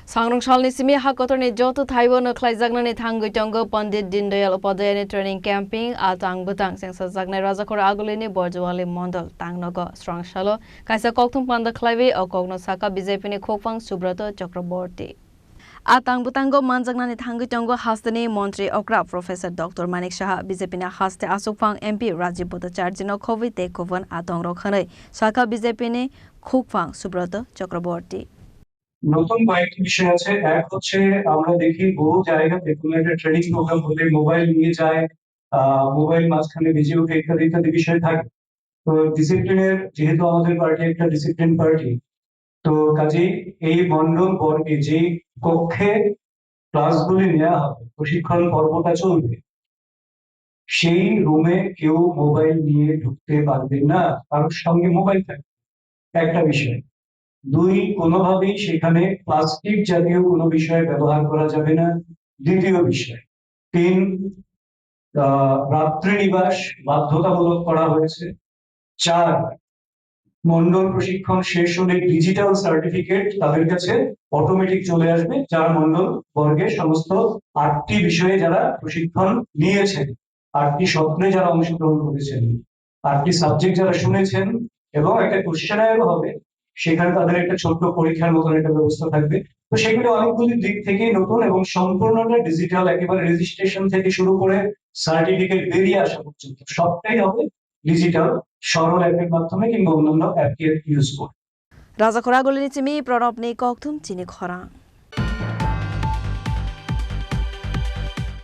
Sangrongsalni simi hakotorni joto thaibo no khlaijaknani thangui tongo Pandit Dindayal Upadhyay training camping atang butang sengsa jagnai rajakor agulini borjwali mondol tangnogo strongshalo kaisa kokthum panda khlaibi o kokno saka BJP ni khopang Subrato Chakraborty Atang butango manjaknani thangui tongo hastani Montri Okra Professor Dr. Manik Shaha BJP na haste asukphang MP Rajiv Bhattacharya no COVID takeover atang rokhanai saka BJP ni khopang Subrato Chakraborty নতুন কয়েকটি বিষয় আছে। এক হচ্ছে আমরা দেখি বহু জায়গাতে কোনো একটা ট্রেনিং প্রোগ্রাম হলে মোবাইল নিয়ে যায়, মোবাইল মাঝখানে বেজে ওঠে, ইত্যাদি ইত্যাদি বিষয় থাকে। তো ডিসিপ্লিনের যেহেতু আমাদের পার্টি একটা ডিসিপ্লিন পার্টি, তো কাজেই এই মন্ডল বর্গে যে কক্ষে ক্লাসগুলি নেওয়া হবে, প্রশিক্ষণ পর্বটা চলবে, সেই রুমে কেউ মোবাইল নিয়ে ঢুকতে পারবে না, কারোর সঙ্গে মোবাইল থাকবে, একটা বিষয়। দুই, কোনোভাবেই সেখানে প্লাস্টিক জাতীয় কোনো বিষয় ব্যবহার করা যাবে না, দ্বিতীয় বিষয়। তিন, রাত্রি নিবাস বাধ্যতামূলক করা হয়েছে। চার, মন্ডল প্রশিক্ষণ শেষ হলে ডিজিটাল সার্টিফিকেট তাদের কাছে অটোমেটিক চলে আসবে, যারা মন্ডল বর্গের সমস্ত 8টি বিষয়ে যারা প্রশিক্ষণ নিয়েছেন, 8টি সত্রে যারা অংশগ্রহণ করেছেন, 8টি সাবজেক্ট যারা শুনেছেন, এবং একটা কোশ্চেনারও হবে, সেখানে তাদের একটা ছোট্ট পরীক্ষার মতন একটা ব্যবস্থা থাকবে। তো সেগুলো অনেকগুলি দিক থেকেই নতুন এবং সম্পূর্ণটা ডিজিটাল, একেবারে রেজিস্ট্রেশন থেকে শুরু করে সার্টিফিকেট বেরিয়ে আসা পর্যন্ত সবটাই হবে ডিজিটাল, সরল অ্যাপের মাধ্যমে কিংবা অন্যান্য অ্যাপকে ইউজ করে। Rajakor agulini chimi pranabni kokthum chini khora